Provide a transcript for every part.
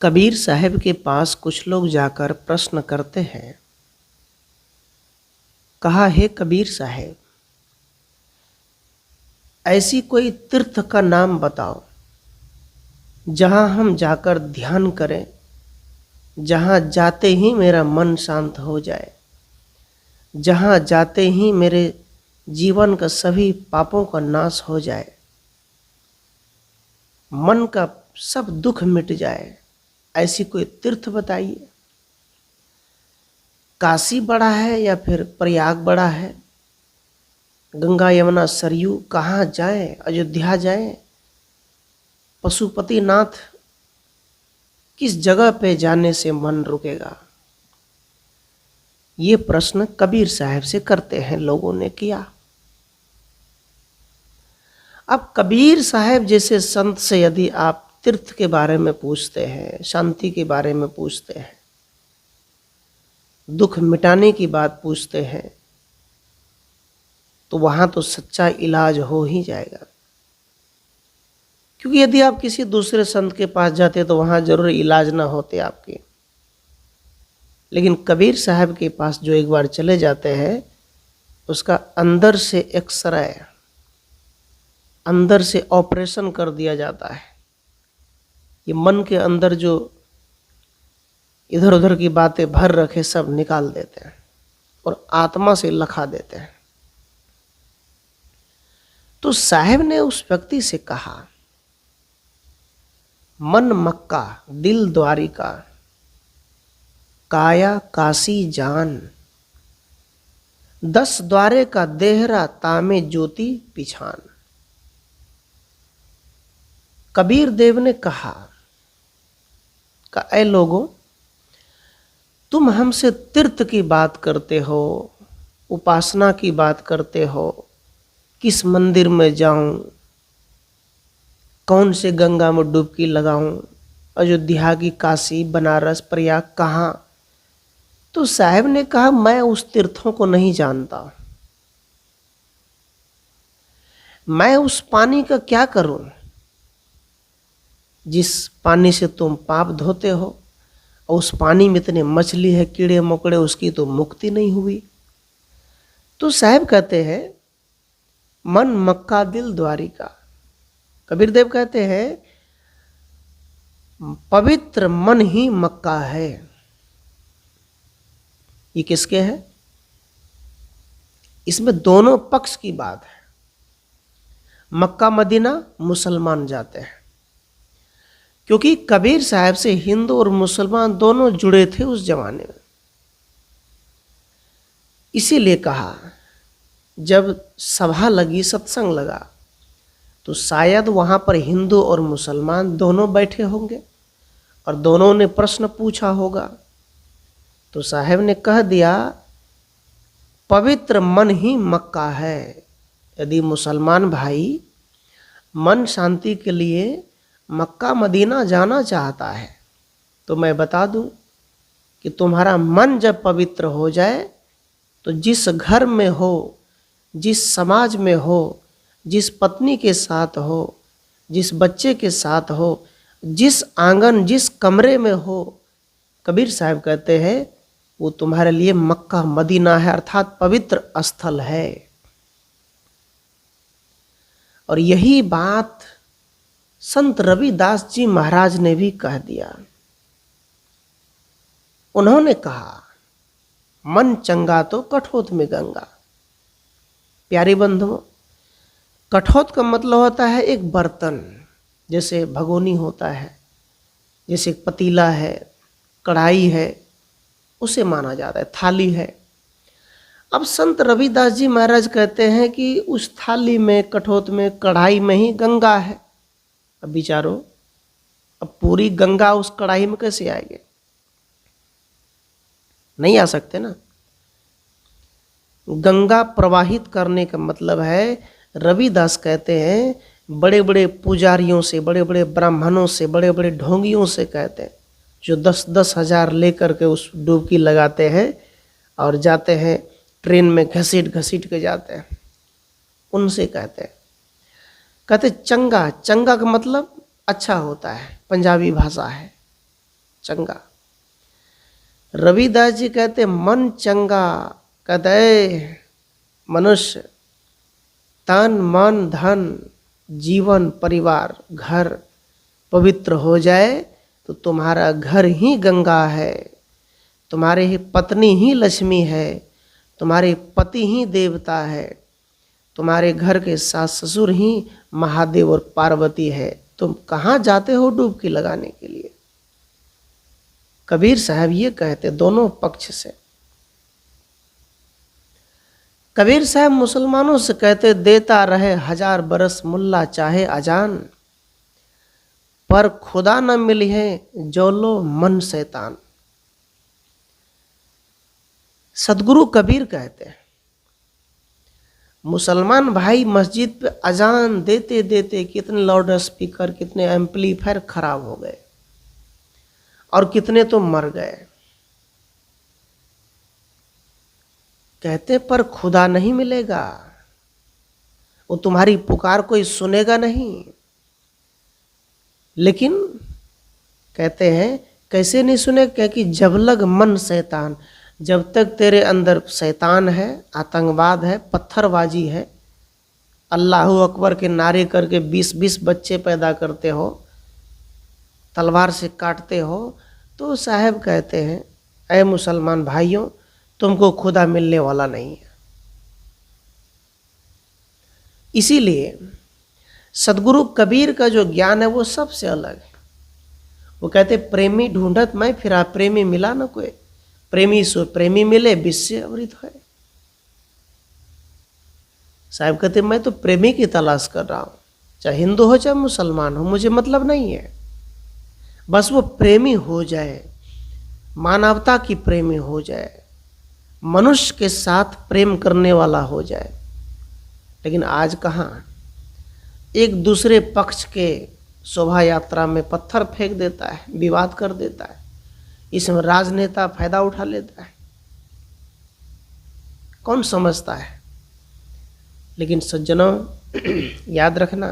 कबीर साहब के पास कुछ लोग जाकर प्रश्न करते हैं। कहा, हे कबीर साहब, ऐसी कोई तीर्थ का नाम बताओ जहां हम जाकर ध्यान करें, जहां जाते ही मेरा मन शांत हो जाए, जहां जाते ही मेरे जीवन का सभी पापों का नाश हो जाए, मन का सब दुख मिट जाए। ऐसी कोई तीर्थ बताइए। काशी बड़ा है या फिर प्रयाग बड़ा है? गंगा यमुना सरयू कहाँ जाएं? अयोध्या जाएं? पशुपतिनाथ किस जगह पे जाने से मन रुकेगा? ये प्रश्न कबीर साहब से करते हैं लोगों ने किया। अब कबीर साहब जैसे संत से यदि आप तीर्थ के बारे में पूछते हैं, शांति के बारे में पूछते हैं, दुख मिटाने की बात पूछते हैं, तो वहां तो सच्चा इलाज हो ही जाएगा। क्योंकि यदि आप किसी दूसरे संत के पास जाते तो वहां जरूर इलाज ना होते आपके। लेकिन कबीर साहब के पास जो एक बार चले जाते हैं, उसका अंदर से एक्सरे, अंदर से ऑपरेशन कर दिया जाता है। ये मन के अंदर जो इधर उधर की बातें भर रखे सब निकाल देते हैं और आत्मा से लखा देते हैं। तो साहब ने उस व्यक्ति से कहा, मन मक्का दिल द्वारिका, काया काशी जान, 10 द्वारे का देहरा तामे ज्योति पिछान। कबीर देव ने कहा ऐ लोगों, तुम हमसे तीर्थ की बात करते हो, उपासना की बात करते हो, किस मंदिर में जाऊं, कौन से गंगा में डुबकी लगाऊं, अयोध्या की काशी बनारस प्रयाग कहाँ? तो साहब ने कहा, मैं उस तीर्थों को नहीं जानता। मैं उस पानी का क्या करूं जिस पानी से तुम पाप धोते हो, और उस पानी में इतने मछली है, कीड़े मकोड़े, उसकी तो मुक्ति नहीं हुई। तो साहब कहते हैं, मन मक्का दिल द्वारिका। कबीर देव कहते हैं, पवित्र मन ही मक्का है। ये किसके है? इसमें दोनों पक्ष की बात है। मक्का मदीना मुसलमान जाते हैं, क्योंकि कबीर साहब से हिंदू और मुसलमान दोनों जुड़े थे उस जमाने में। इसीलिए कहा, जब सभा लगी, सत्संग लगा, तो शायद वहां पर हिंदू और मुसलमान दोनों बैठे होंगे और दोनों ने प्रश्न पूछा होगा। तो साहब ने कह दिया, पवित्र मन ही मक्का है। यदि मुसलमान भाई मन शांति के लिए मक्का मदीना जाना चाहता है, तो मैं बता दूं कि तुम्हारा मन जब पवित्र हो जाए, तो जिस घर में हो, जिस समाज में हो, जिस पत्नी के साथ हो, जिस बच्चे के साथ हो, जिस आंगन जिस कमरे में हो, कबीर साहब कहते हैं वो तुम्हारे लिए मक्का मदीना है, अर्थात पवित्र स्थल है। और यही बात संत रविदास जी महाराज ने भी कह दिया। उन्होंने कहा, मन चंगा तो कठोत में गंगा। प्यारे बंधुओं, कठोत का मतलब होता है एक बर्तन, जैसे भगोनी होता है, जैसे पतीला है, कढ़ाई है, उसे माना जाता है, थाली है। अब संत रविदास जी महाराज कहते हैं कि उस थाली में, कठोत में, कढ़ाई में ही गंगा है। अब विचारो, अब पूरी गंगा उस कढ़ाई में कैसे आएगी? नहीं आ सकते ना। गंगा प्रवाहित करने का मतलब है, रविदास कहते हैं, बड़े बड़े पुजारियों से, बड़े बड़े ब्राह्मणों से, बड़े बड़े ढोंगियों से कहते हैं, जो 10-10 हजार लेकर के उस डुबकी लगाते हैं और जाते हैं ट्रेन में, घसीट घसीट के जाते हैं, उनसे कहते हैं। कहते चंगा, चंगा का मतलब अच्छा होता है, पंजाबी भाषा है। चंगा। रविदास जी कहते मन चंगा, कहते मनुष्य तन मन धन जीवन परिवार घर पवित्र हो जाए तो तुम्हारा घर ही गंगा है, तुम्हारे ही पत्नी ही लक्ष्मी है, तुम्हारे पति ही देवता है, तुम्हारे घर के सास ससुर ही महादेव और पार्वती है। तुम कहाँ जाते हो डुबकी लगाने के लिए। कबीर साहब ये कहते दोनों पक्ष से। कबीर साहब मुसलमानों से कहते देता रहे 1000 बरस मुल्ला चाहे अजान, पर खुदा न मिली है जो लो मन शैतान। सदगुरु कबीर कहते हैं मुसलमान भाई मस्जिद पे अजान देते देते कितने लाउड स्पीकर कितने एम्पलीफायर खराब हो गए और कितने तो मर गए। कहते पर खुदा नहीं मिलेगा, वो तुम्हारी पुकार कोई सुनेगा नहीं। लेकिन कहते हैं कैसे नहीं सुने, क्योंकि जब लग मन शैतान, जब तक तेरे अंदर शैतान है, आतंकवाद है, पत्थरबाजी है, अल्लाहू अकबर के नारे करके 20-20 बच्चे पैदा करते हो, तलवार से काटते हो, तो साहब कहते हैं ऐ मुसलमान भाइयों तुमको खुदा मिलने वाला नहीं है। इसीलिए सदगुरु कबीर का जो ज्ञान है वो सबसे अलग है। वो कहते प्रेमी ढूंढत मैं फिरा प्रेमी मिला न कोई, प्रेमी सो प्रेमी मिले विश्व अमृत है। साहब कहते मैं तो प्रेमी की तलाश कर रहा हूं, चाहे हिंदू हो चाहे मुसलमान हो, मुझे मतलब नहीं है, बस वो प्रेमी हो जाए, मानवता की प्रेमी हो जाए, मनुष्य के साथ प्रेम करने वाला हो जाए। लेकिन आज कहाँ, एक दूसरे पक्ष के शोभा यात्रा में पत्थर फेंक देता है, विवाद कर देता है, इसमें राजनेता फायदा उठा लेता है, कौन समझता है। लेकिन सज्जनों याद रखना,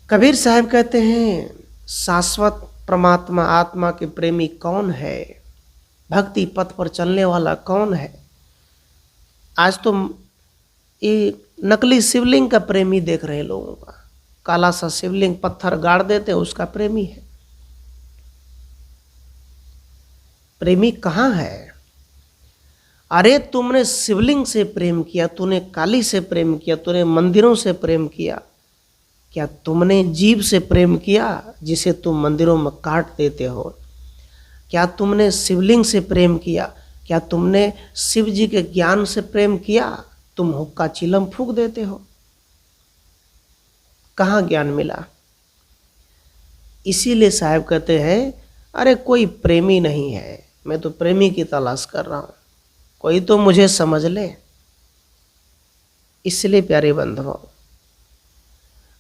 कबीर साहब कहते हैं शाश्वत परमात्मा आत्मा के प्रेमी कौन है, भक्ति पथ पर चलने वाला कौन है। आज तो ये नकली शिवलिंग का प्रेमी देख रहे हैं लोगों का, काला सा शिवलिंग पत्थर गाड़ देते हैं उसका प्रेमी है। प्रेमी कहाँ है? अरे तुमने शिवलिंग से प्रेम किया, तूने काली से प्रेम किया, तूने मंदिरों से प्रेम किया, क्या तुमने जीव से प्रेम किया जिसे तुम मंदिरों में काट देते हो? क्या तुमने शिवलिंग से प्रेम किया? क्या तुमने शिव जी के ज्ञान से प्रेम किया? तुम हुक्का चिलम फूंक देते हो, कहाँ ज्ञान मिला? इसीलिए साहब कहते हैं अरे कोई प्रेमी नहीं है, मैं तो प्रेमी की तलाश कर रहा हूं, कोई तो मुझे समझ ले। इसलिए प्यारे बंधुओं,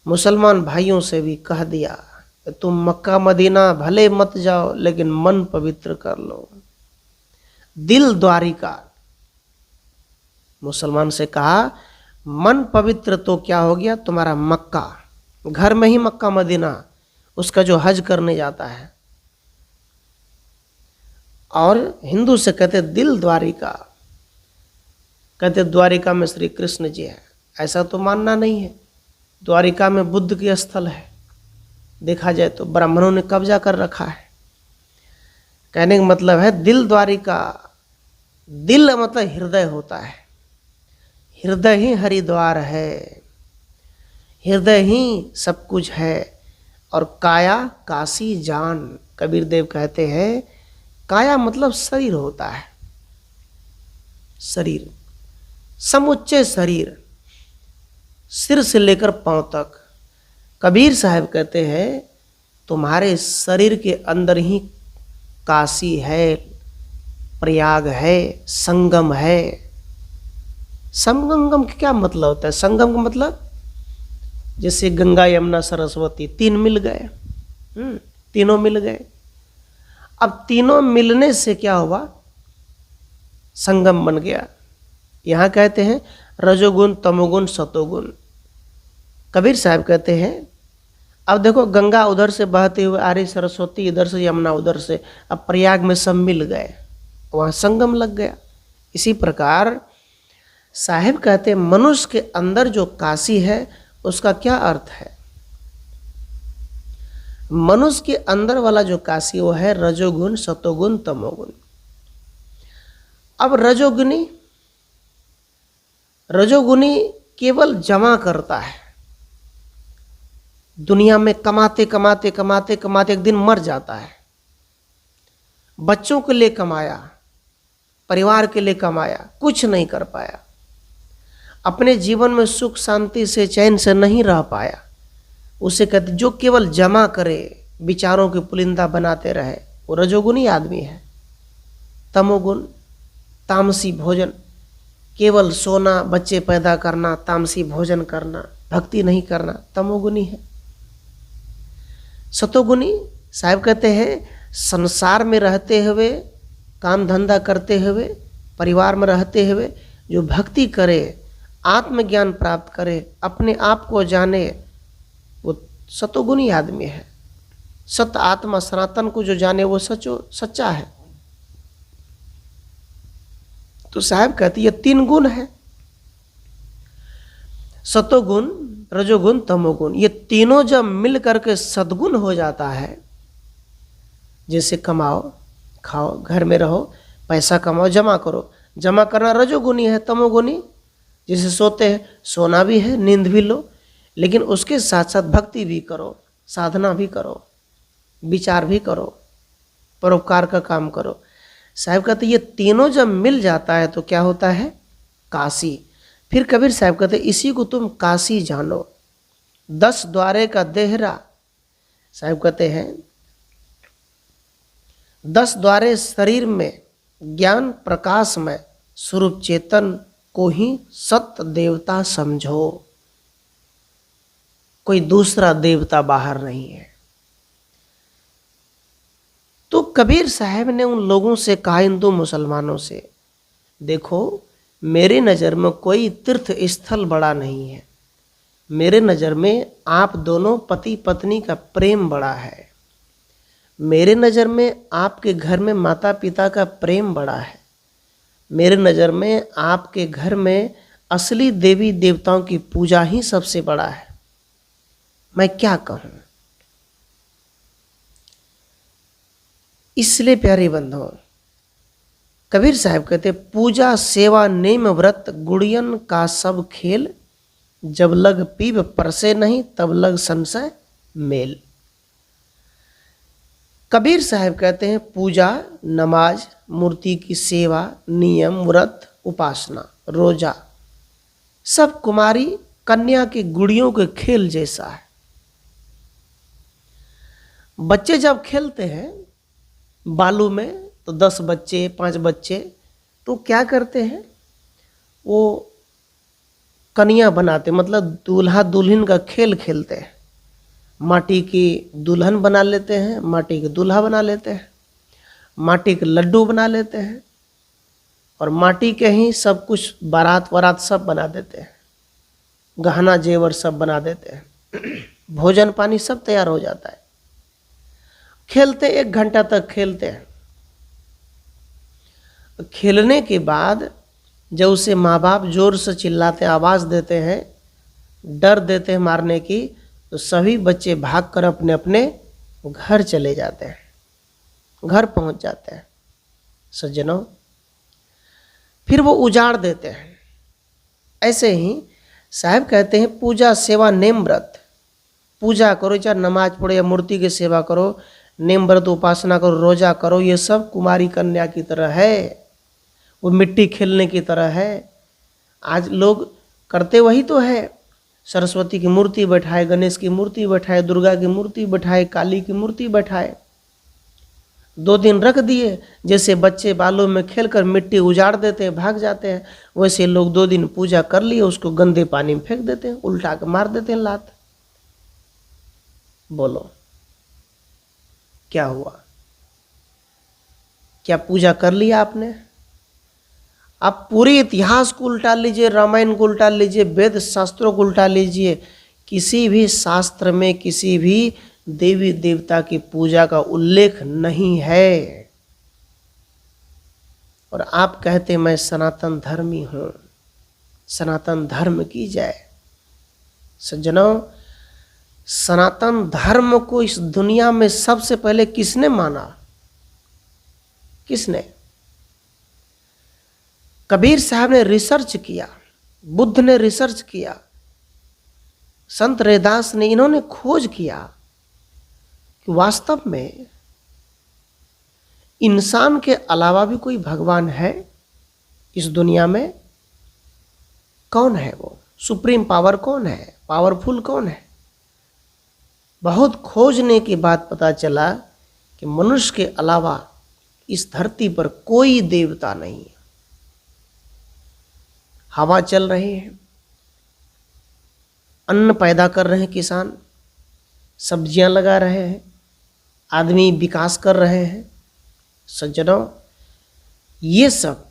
मुसलमान भाइयों से भी कह दिया कि तुम मक्का मदीना भले मत जाओ लेकिन मन पवित्र कर लो, दिल द्वारिका। मुसलमान से कहा मन पवित्र तो क्या हो गया तुम्हारा मक्का, घर में ही मक्का मदीना, उसका जो हज करने जाता है। और हिंदू से कहते दिल द्वारिका, कहते द्वारिका में श्री कृष्ण जी है, ऐसा तो मानना नहीं है। द्वारिका में बुद्ध की स्थल है, देखा जाए तो ब्राह्मणों ने कब्जा कर रखा है। कहने का मतलब है दिल द्वारिका, दिल मतलब हृदय होता है, हृदय ही हरिद्वार है, हृदय ही सब कुछ है। और काया काशी जान, कबीर देव कहते हैं काया मतलब शरीर होता है, शरीर समुच्चय शरीर, सिर से लेकर पांव तक। कबीर साहब कहते हैं तुम्हारे शरीर के अंदर ही काशी है, प्रयाग है, संगम है। संगम का क्या मतलब होता है? संगम का मतलब जैसे गंगा यमुना सरस्वती तीन मिल गए, तीनों मिल गए। अब तीनों मिलने से क्या हुआ? संगम बन गया। यहाँ कहते हैं रजोगुण तमोगुण सतोगुण। कबीर साहब कहते हैं अब देखो गंगा उधर से बहते हुए आ रही, सरस्वती इधर से, यमुना उधर से, अब प्रयाग में सब मिल गए, वहाँ संगम लग गया। इसी प्रकार साहिब कहते हैं मनुष्य के अंदर जो काशी है उसका क्या अर्थ है? मनुष्य के अंदर वाला जो काशी वो है रजोगुण, सतोगुण, तमोगुण। अब रजोगुणी केवल जमा करता है, दुनिया में कमाते कमाते कमाते कमाते एक दिन मर जाता है। बच्चों के लिए कमाया, परिवार के लिए कमाया, कुछ नहीं कर पाया, अपने जीवन में सुख शांति से चैन से नहीं रह पाया। उसे कहते जो केवल जमा करे, विचारों की पुलिंदा बनाते रहे, वो रजोगुणी आदमी है। तमोगुण तामसी भोजन, केवल सोना, बच्चे पैदा करना, तामसी भोजन करना, भक्ति नहीं करना, तमोगुणी है। सतोगुणी साहब कहते हैं संसार में रहते हुए, काम धंधा करते हुए, परिवार में रहते हुए जो भक्ति करे, आत्मज्ञान प्राप्त करे, अपने आप को जाने, वो सतोगुणी आदमी है। सत आत्मा सनातन को जो जाने वो सच्चा है। तो साहब कहते ये 3 गुण है, सतोगुण, रजोगुण, तमोगुण। ये तीनों जब मिल करके सद्गुण हो जाता है, जैसे कमाओ, खाओ, घर में रहो, पैसा कमाओ, जमा करो। जमा करना रजोगुणी है। तमोगुणी जैसे सोते हैं, सोना भी है, नींद भी लो, लेकिन उसके साथ साथ भक्ति भी करो, साधना भी करो, विचार भी करो, परोपकार का काम करो। साहब कहते ये तीनों जब मिल जाता है तो क्या होता है? काशी। फिर कबीर साहब कहते इसी को तुम काशी जानो। 10 द्वारे का देहरा, साहब कहते हैं 10 द्वारे शरीर में ज्ञान प्रकाश में स्वरूप चेतन को ही सत्य देवता समझो। कोई दूसरा देवता बाहर नहीं है। तो कबीर साहब ने उन लोगों से कहा, हिंदू मुसलमानों से, देखो मेरे नज़र में कोई तीर्थ स्थल बड़ा नहीं है, मेरे नज़र में आप दोनों पति पत्नी का प्रेम बड़ा है, मेरे नज़र में आपके घर में माता पिता का प्रेम बड़ा है, मेरे नज़र में आपके घर में असली देवी देवताओं की पूजा ही सबसे बड़ा है। मैं क्या कहूँ? इसलिए प्यारे बंधुओं, कबीर साहब कहते पूजा सेवा नेम व्रत गुड़ियन का सब खेल, जब लग पीब परसे नहीं तब लग संशय मेल। कबीर साहब कहते हैं पूजा, नमाज, मूर्ति की सेवा, नियम, व्रत, उपासना, रोजा सब कुमारी कन्या के गुड़ियों के खेल जैसा है। बच्चे जब खेलते हैं बालू में तो 10 बच्चे 5 बच्चे तो क्या करते हैं, वो कन्या बनाते, मतलब दूल्हा दुल्हन का खेल खेलते हैं। माटी की दुल्हन बना लेते हैं, माटी के दूल्हा बना लेते हैं, माटी के लड्डू बना लेते हैं, और माटी के ही सब कुछ बारात वारात सब बना देते हैं, गहना जेवर सब बना देते हैं, भोजन पानी सब तैयार हो जाता है। खेलते 1 घंटा तक खेलते हैं। खेलने के बाद जब उसे माँ बाप जोर से चिल्लाते, आवाज़ देते हैं, डर देते हैं मारने की, तो सभी बच्चे भागकर अपने अपने घर चले जाते हैं, घर पहुंच जाते हैं। सज्जनों, फिर वो उजाड़ देते हैं। ऐसे ही साहब कहते हैं पूजा सेवा नेम व्रत, पूजा करो, चाहे नमाज पढ़ो या मूर्ति की सेवा करो, नेम व्रत उपासना करो, रोजा करो, ये सब कुमारी कन्या की तरह है, वो मिट्टी खेलने की तरह है। आज लोग करते वही तो है, सरस्वती की मूर्ति बैठाए, गणेश की मूर्ति बैठाए, दुर्गा की मूर्ति बैठाए, काली की मूर्ति बैठाए, 2 दिन रख दिए। जैसे बच्चे बालों में खेलकर मिट्टी उजाड़ देते हैं, भाग जाते हैं, वैसे लोग 2 दिन पूजा कर लिए, उसको गंदे पानी में फेंक देते हैं, उल्टा के मार देते हैं लात। बोलो क्या हुआ? क्या पूजा कर लिया आपने? आप पूरे इतिहास को उल्टा लीजिए, रामायण को उल्टा लीजिए, वेद शास्त्रों को उल्टा लीजिए, किसी भी शास्त्र में किसी भी देवी देवता की पूजा का उल्लेख नहीं है। और आप कहते मैं सनातन धर्मी हूं, सनातन धर्म की जय। सज्जनों, सनातन धर्म को इस दुनिया में सबसे पहले किसने माना? किसने? कबीर साहब ने रिसर्च किया, बुद्ध ने रिसर्च किया, संत रैदास ने, इन्होंने खोज किया कि वास्तव में इंसान के अलावा भी कोई भगवान है इस दुनिया में? कौन है वो? सुप्रीम पावर कौन है? पावरफुल कौन है? बहुत खोजने के बाद पता चला कि मनुष्य के अलावा इस धरती पर कोई देवता नहीं है। हवा चल रही है, अन्न पैदा कर रहे हैं किसान, सब्जियां लगा रहे हैं, आदमी विकास कर रहे हैं। सज्जनों, ये सब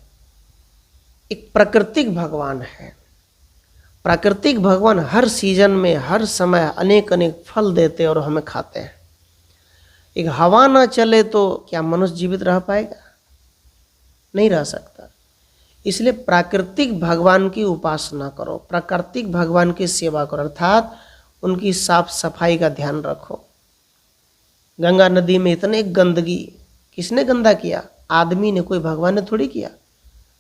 एक प्राकृतिक भगवान है। प्राकृतिक भगवान हर सीजन में, हर समय अनेक अनेक फल देते और हमें खाते हैं। एक हवा ना चले तो क्या मनुष्य जीवित रह पाएगा? नहीं रह सकता। इसलिए प्राकृतिक भगवान की उपासना करो, प्राकृतिक भगवान की सेवा करो, अर्थात उनकी साफ सफाई का ध्यान रखो। गंगा नदी में इतने गंदगी, किसने गंदा किया? आदमी ने, कोई भगवान ने थोड़ी किया।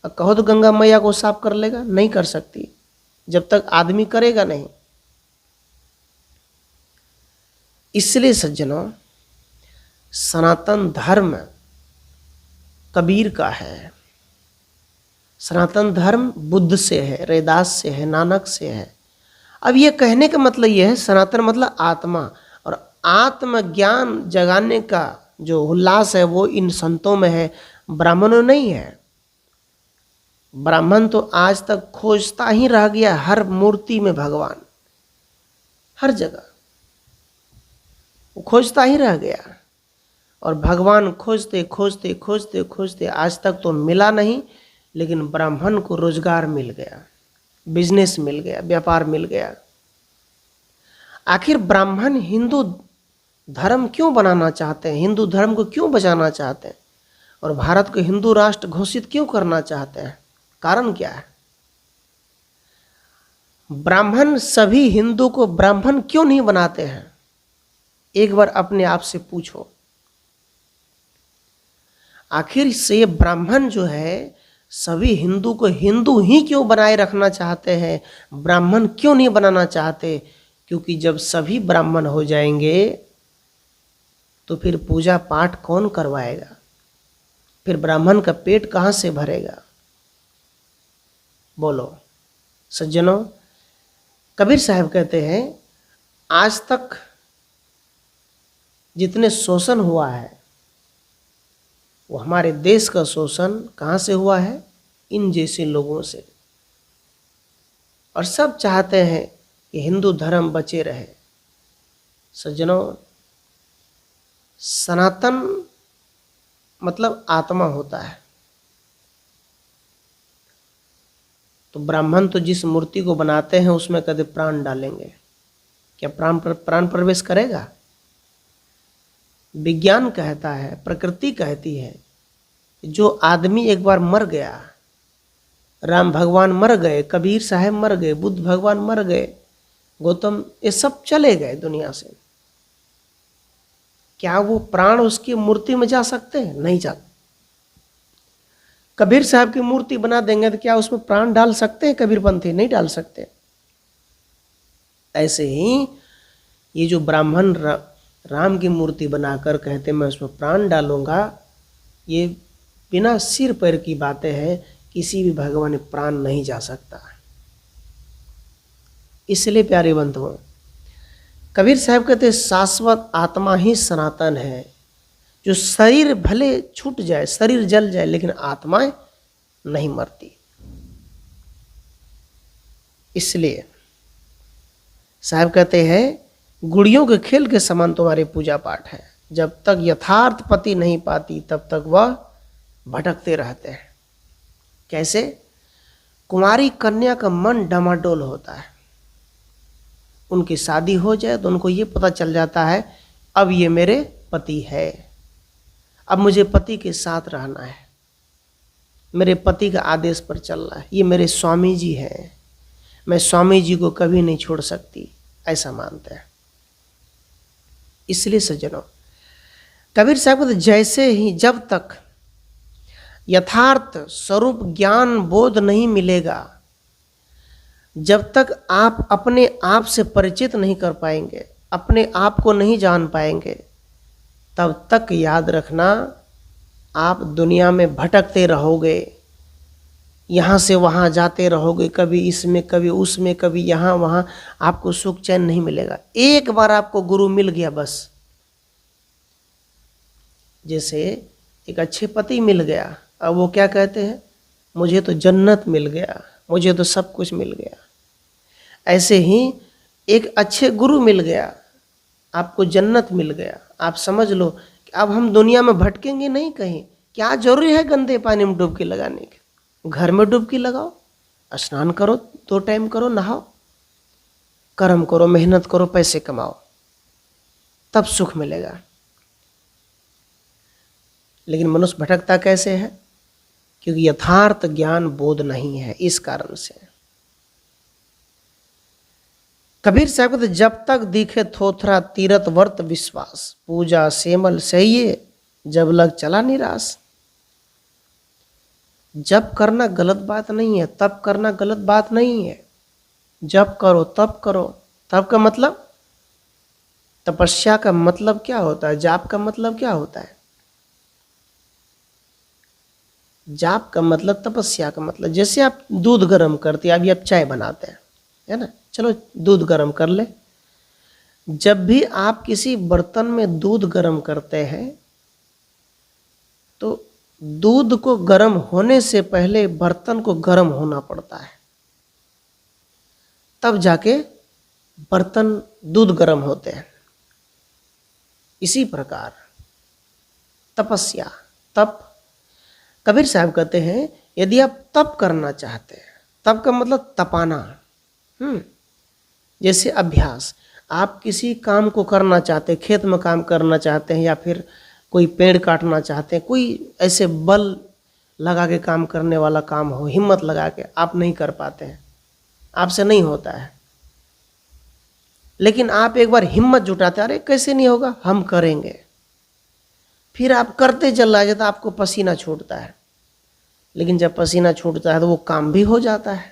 अब कहो तो गंगा मैया को साफ कर लेगा? नहीं कर सकती, जब तक आदमी करेगा नहीं। इसलिए सज्जनों, सनातन धर्म कबीर का है, सनातन धर्म बुद्ध से है, रैदास से है, नानक से है। अब ये कहने का मतलब ये है, सनातन मतलब आत्मा, और आत्मज्ञान जगाने का जो उल्लास है वो इन संतों में है, ब्राह्मणों नहीं है। ब्राह्मण तो आज तक खोजता ही रह गया, हर मूर्ति में भगवान, हर जगह वो खोजता ही रह गया। और भगवान खोजते खोजते खोजते खोजते आज तक तो मिला नहीं, लेकिन ब्राह्मण को रोजगार मिल गया, बिजनेस मिल गया, व्यापार मिल गया। आखिर ब्राह्मण हिंदू धर्म क्यों बनाना चाहते हैं? हिंदू धर्म को क्यों बचाना चाहते हैं? और भारत को हिंदू राष्ट्र घोषित क्यों करना चाहते हैं? कारण क्या है? ब्राह्मण सभी हिंदू को ब्राह्मण क्यों नहीं बनाते हैं? एक बार अपने आप से पूछो। आखिर से ब्राह्मण जो है सभी हिंदू को हिंदू ही क्यों बनाए रखना चाहते हैं? ब्राह्मण क्यों नहीं बनाना चाहते? क्योंकि जब सभी ब्राह्मण हो जाएंगे तो फिर पूजा पाठ कौन करवाएगा? फिर ब्राह्मण का पेट कहाँ से भरेगा? बोलो सज्जनों, कबीर साहब कहते हैं आज तक जितने शोषण हुआ है वो हमारे देश का शोषण कहाँ से हुआ है? इन जैसे लोगों से। और सब चाहते हैं कि हिंदू धर्म बचे रहे। सज्जनों, सनातन मतलब आत्मा होता है। तो ब्राह्मण तो जिस मूर्ति को बनाते हैं उसमें कभी प्राण डालेंगे? क्या प्राण प्रवेश करेगा? विज्ञान कहता है, प्रकृति कहती है, जो आदमी एक बार मर गया, राम भगवान मर गए, कबीर साहब मर गए, बुद्ध भगवान मर गए, गौतम, ये सब चले गए दुनिया से, क्या वो प्राण उसकी मूर्ति में जा सकते हैं? नहीं जा। कबीर साहब की मूर्ति बना देंगे तो क्या उसमें प्राण डाल सकते हैं कबीरपंथी? नहीं डाल सकते। ऐसे ही ये जो ब्राह्मण राम की मूर्ति बनाकर कहते मैं उसमें प्राण डालूंगा, ये बिना सिर पैर की बातें हैं। किसी भी भगवान में प्राण नहीं जा सकता। इसलिए प्यारे बंधुओं, कबीर साहब कहते शाश्वत आत्मा ही सनातन है। जो शरीर भले छूट जाए, शरीर जल जाए, लेकिन आत्माएं नहीं मरती। इसलिए साहब कहते हैं गुड़ियों के खेल के समान तुम्हारी पूजा पाठ है। जब तक यथार्थ पति नहीं पाती तब तक वह भटकते रहते हैं। कैसे? कुंवारी कन्या का मन डमाडोल होता है, उनकी शादी हो जाए तो उनको ये पता चल जाता है अब ये मेरे पति है, अब मुझे पति के साथ रहना है, मेरे पति का आदेश पर चलना है, ये मेरे स्वामी जी हैं, मैं स्वामी जी को कभी नहीं छोड़ सकती, ऐसा मानते हैं। इसलिए सज्जनों, कबीर साहब कहते जैसे ही जब तक यथार्थ स्वरूप ज्ञान बोध नहीं मिलेगा, जब तक आप अपने आप से परिचित नहीं कर पाएंगे, अपने आप को नहीं जान पाएंगे, तब तक याद रखना आप दुनिया में भटकते रहोगे, यहाँ से वहाँ जाते रहोगे, कभी इसमें कभी उसमें कभी यहाँ वहाँ, आपको सुख चैन नहीं मिलेगा। एक बार आपको गुरु मिल गया बस, जैसे एक अच्छे पति मिल गया, अब वो क्या कहते हैं, मुझे तो जन्नत मिल गया, मुझे तो सब कुछ मिल गया। ऐसे ही एक अच्छे गुरु मिल गया, आपको जन्नत मिल गया। आप समझ लो कि अब हम दुनिया में भटकेंगे नहीं कहीं। क्या जरूरी है गंदे पानी में डुबकी लगाने की? घर में डुबकी लगाओ, स्नान करो, 2 टाइम करो, नहाओ, कर्म करो, मेहनत करो, पैसे कमाओ, तब सुख मिलेगा। लेकिन मनुष्य भटकता कैसे है? क्योंकि यथार्थ ज्ञान बोध नहीं है। इस कारण से कबीर साहब कहते जब तक दिखे थोथरा तीरथ वर्त विश्वास, पूजा सेमल सहिए जब लग चला निराश। जब करना गलत बात नहीं है, तब करना गलत बात नहीं है। जब करो तब करो। तब का मतलब, तपस्या का मतलब क्या होता है? जाप का मतलब क्या होता है? जाप का मतलब, तपस्या का मतलब, जैसे आप दूध गर्म करते हैं, अभी आप चाय बनाते हैं, है ना, चलो दूध गर्म कर ले। जब भी आप किसी बर्तन में दूध गर्म करते हैं तो दूध को गर्म होने से पहले बर्तन को गर्म होना पड़ता है, तब जाके बर्तन दूध गर्म होते हैं। इसी प्रकार तपस्या, तप, कबीर साहब कहते हैं यदि आप तप करना चाहते हैं, तप का मतलब तपाना, जैसे अभ्यास, आप किसी काम को करना चाहते हैं, खेत में काम करना चाहते हैं, या फिर कोई पेड़ काटना चाहते हैं, कोई ऐसे बल लगा के काम करने वाला काम हो, हिम्मत लगा के, आप नहीं कर पाते हैं, आपसे नहीं होता है, लेकिन आप एक बार हिम्मत जुटाते हैं, अरे कैसे नहीं होगा, हम करेंगे, फिर आप करते चल रहे तो आपको पसीना छूटता है, लेकिन जब पसीना छूटता है तो वो काम भी हो जाता है।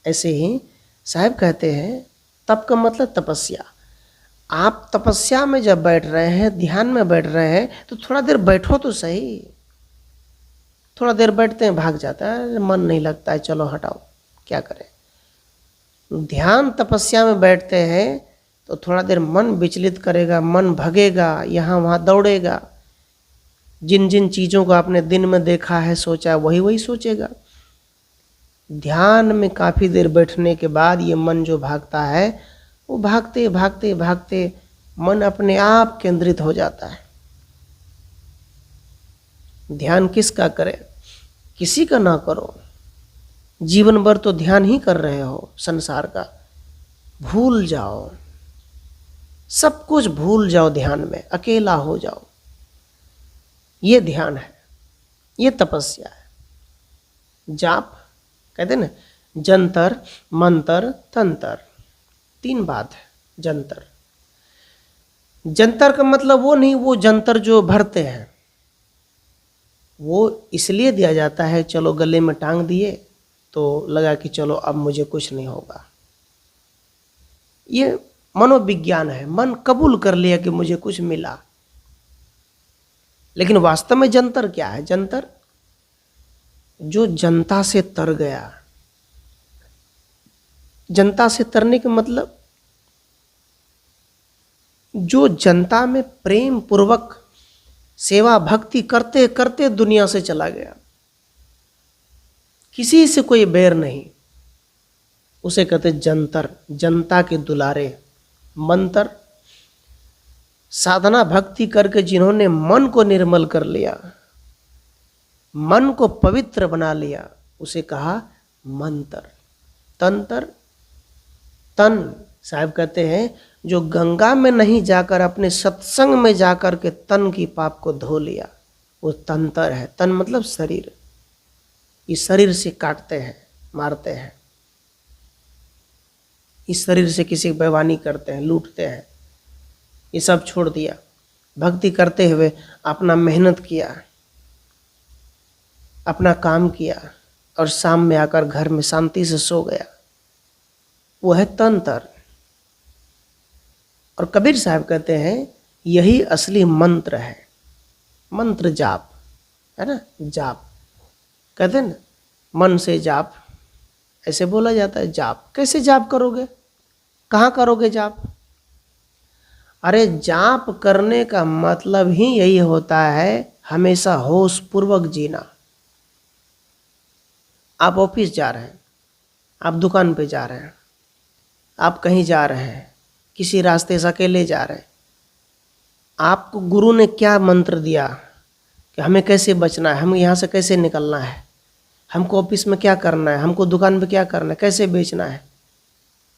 ऐसे ही साहब कहते हैं तप का मतलब तपस्या। आप तपस्या में जब बैठ रहे हैं, ध्यान में बैठ रहे हैं, तो थोड़ा देर बैठो तो सही। थोड़ा देर बैठते हैं, भाग जाता है, मन नहीं लगता है, चलो हटाओ, क्या करें। ध्यान तपस्या में बैठते हैं तो थोड़ा देर मन विचलित करेगा, मन भगेगा, यहाँ वहाँ दौड़ेगा, जिन जिन चीज़ों को आपने दिन में देखा है, सोचा, वही वही सोचेगा। ध्यान में काफ़ी देर बैठने के बाद ये मन जो भागता है, वो भागते भागते भागते मन अपने आप केंद्रित हो जाता है। ध्यान किसका करें? किसी का ना करो। जीवन भर तो ध्यान ही कर रहे हो संसार का, भूल जाओ, सब कुछ भूल जाओ, ध्यान में अकेला हो जाओ। ये ध्यान है, ये तपस्या है। जाप कहते ना, जंतर मंतर तंत्र, 3 बात है। जंतर, जंतर का मतलब वो नहीं, वो जंतर जो भरते हैं, वो इसलिए दिया जाता है, चलो गले में टांग दिए तो लगा कि चलो अब मुझे कुछ नहीं होगा। ये मनोविज्ञान है, मन कबूल कर लिया कि मुझे कुछ मिला। लेकिन वास्तव में जंतर क्या है? जंतर जो जनता से तर गया। जनता से तरने का मतलब जो जनता में प्रेम पूर्वक सेवा भक्ति करते करते दुनिया से चला गया, किसी से कोई बैर नहीं, उसे कहते जंतर। जनता के दुलारे। मंतर, साधना भक्ति करके जिन्होंने मन को निर्मल कर लिया, मन को पवित्र बना लिया, उसे कहा मंत्र। तंत्र, तन, साहब कहते हैं जो गंगा में नहीं जाकर अपने सत्संग में जाकर के तन की पाप को धो लिया, वो तंतर है। तन मतलब शरीर, इस शरीर से काटते हैं, मारते हैं, इस शरीर से किसी की बेईमानी करते हैं, लूटते हैं, ये सब छोड़ दिया। भक्ति करते हुए अपना मेहनत किया, अपना काम किया और शाम में आकर घर में शांति से सो गया, वो है तंत्र। और कबीर साहब कहते हैं यही असली मंत्र है। मंत्र जाप है ना, जाप कहते हैं ना, मन से जाप, ऐसे बोला जाता है। जाप कैसे जाप करोगे, कहाँ करोगे जाप? अरे जाप करने का मतलब ही यही होता है हमेशा होश पूर्वक जीना। आप ऑफिस जा रहे हैं, आप दुकान पे जा रहे हैं, आप कहीं जा रहे हैं, किसी रास्ते से अकेले जा रहे हैं, आपको गुरु ने क्या मंत्र दिया कि हमें कैसे बचना है, हमें यहाँ से कैसे निकलना है, हमको ऑफिस में क्या करना है, हमको दुकान पे क्या करना है, कैसे बेचना है।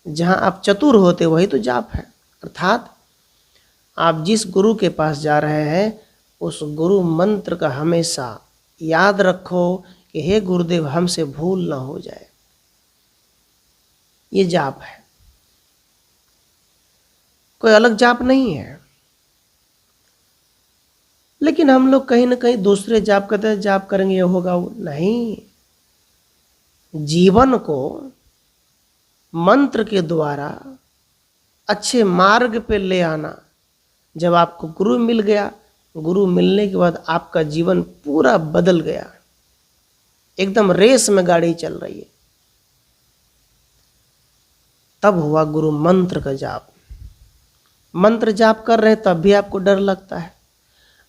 जहाँ आप चतुर होते वही तो जाप है। अर्थात आप जिस गुरु के पास जा रहे हैं उस गुरु मंत्र का हमेशा याद रखो कि हे गुरुदेव हमसे भूल ना हो जाए, ये जाप है, कोई अलग जाप नहीं है। लेकिन हम लोग कहीं ना कहीं दूसरे जाप करते हैं, जाप करेंगे ये होगा, वो नहीं। जीवन को मंत्र के द्वारा अच्छे मार्ग पे ले आना। जब आपको गुरु मिल गया, गुरु मिलने के बाद आपका जीवन पूरा बदल गया, एकदम रेस में गाड़ी चल रही है, तब हुआ गुरु मंत्र का जाप। मंत्र जाप कर रहे हैं तब भी आपको डर लगता है,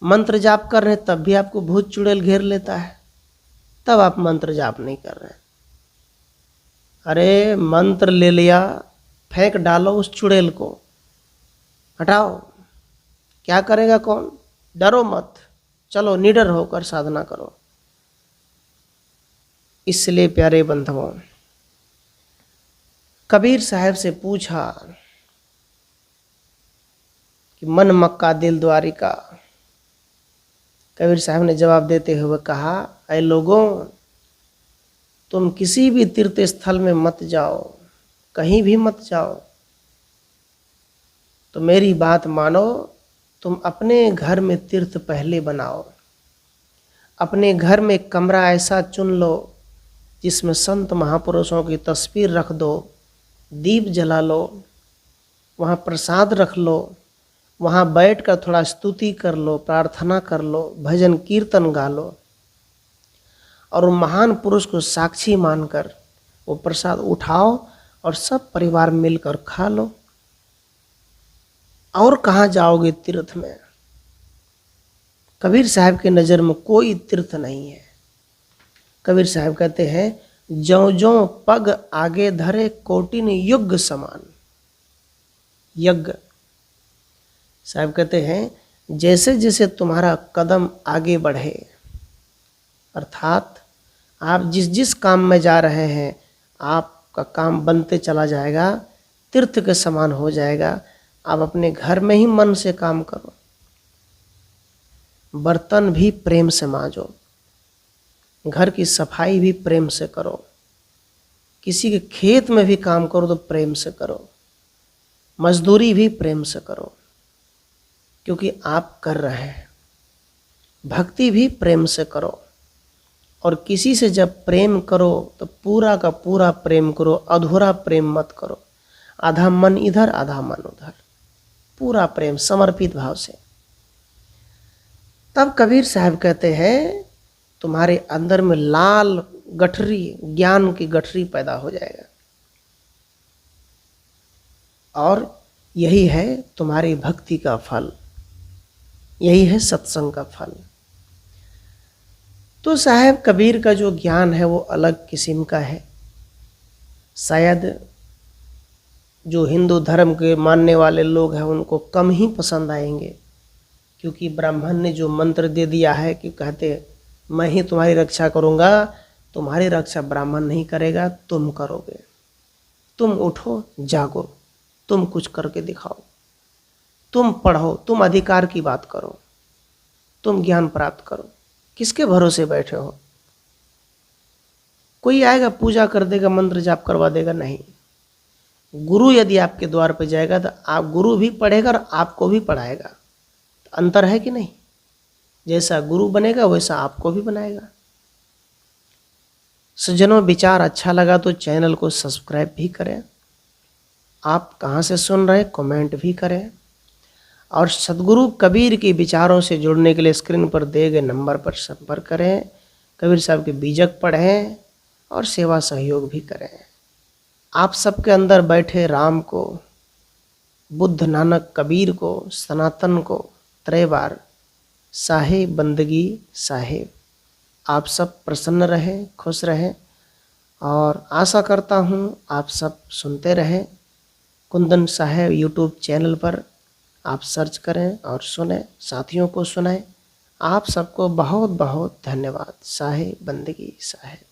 मंत्र जाप कर रहे हैं तब भी आपको भूत चुड़ैल घेर लेता है, तब आप मंत्र जाप नहीं कर रहे हैं। अरे मंत्र ले लिया, फेंक डालो उस चुड़ैल को, हटाओ। क्या करेगा कौन? डरो मत, चलो निडर होकर साधना करो। इसलिए प्यारे बंधुओं, कबीर साहब से पूछा कि मन मक्का दिल द्वारिका। कबीर साहब ने जवाब देते हुए कहा, ऐ लोगों, तुम किसी भी तीर्थ स्थल में मत जाओ, कहीं भी मत जाओ, तो मेरी बात मानो, तुम अपने घर में तीर्थ पहले बनाओ। अपने घर में एक कमरा ऐसा चुन लो जिसमें संत महापुरुषों की तस्वीर रख दो, दीप जला लो, वहाँ प्रसाद रख लो, वहाँ बैठकर थोड़ा स्तुति कर लो, प्रार्थना कर लो, भजन कीर्तन गा लो, और महान पुरुष को साक्षी मानकर वो प्रसाद उठाओ और सब परिवार मिलकर खा लो। और कहाँ जाओगे तीर्थ में? कबीर साहब के नज़र में कोई तीर्थ नहीं है। कबीर साहब कहते हैं, ज्यों ज्यों पग आगे धरे कोटिन युग समान। यज्ञ, साहब कहते हैं जैसे जैसे तुम्हारा कदम आगे बढ़े, अर्थात आप जिस जिस काम में जा रहे हैं आपका काम बनते चला जाएगा, तीर्थ के समान हो जाएगा। आप अपने घर में ही मन से काम करो, बर्तन भी प्रेम से मांजो, घर की सफाई भी प्रेम से करो, किसी के खेत में भी काम करो तो प्रेम से करो, मजदूरी भी प्रेम से करो, क्योंकि आप कर रहे हैं। भक्ति भी प्रेम से करो, और किसी से जब प्रेम करो तो पूरा का पूरा प्रेम करो, अधूरा प्रेम मत करो। आधा मन इधर आधा मन उधर, पूरा प्रेम समर्पित भाव से। तब कबीर साहब कहते हैं तुम्हारे अंदर में लाल गठरी, ज्ञान की गठरी पैदा हो जाएगा, और यही है तुम्हारी भक्ति का फल, यही है सत्संग का फल। तो साहब कबीर का जो ज्ञान है वो अलग किस्म का है। शायद जो हिंदू धर्म के मानने वाले लोग हैं उनको कम ही पसंद आएंगे, क्योंकि ब्राह्मण ने जो मंत्र दे दिया है कि कहते मैं ही तुम्हारी रक्षा करूँगा, तुम्हारी रक्षा ब्राह्मण नहीं करेगा, तुम करोगे। तुम उठो, जागो, तुम कुछ करके दिखाओ, तुम पढ़ो, तुम अधिकार की बात करो, तुम ज्ञान प्राप्त करो। किसके भरोसे बैठे हो? कोई आएगा पूजा कर देगा, मंत्र जाप करवा देगा? नहीं। गुरु यदि आपके द्वार पे जाएगा तो आप, गुरु भी पढ़ेगा और आपको भी पढ़ाएगा। तो अंतर है कि नहीं? जैसा गुरु बनेगा वैसा आपको भी बनाएगा। सज्जनों, विचार अच्छा लगा तो चैनल को सब्सक्राइब भी करें। आप कहाँ से सुन रहे कमेंट भी करें। और सदगुरु कबीर के विचारों से जुड़ने के लिए स्क्रीन पर दिए गए नंबर पर संपर्क करें। कबीर साहब के बीजक पढ़ें और सेवा सहयोग भी करें। आप सबके अंदर बैठे राम को, बुद्ध, नानक, कबीर को, सनातन को त्रैवार साहेब बंदगी साहेब। आप सब प्रसन्न रहें, खुश रहें और आशा करता हूँ आप सब सुनते रहें। कुंदन साहेब यूट्यूब चैनल पर आप सर्च करें और सुने, साथियों को सुनाएं। आप सबको बहुत बहुत धन्यवाद। साहेब बंदगी साहेब।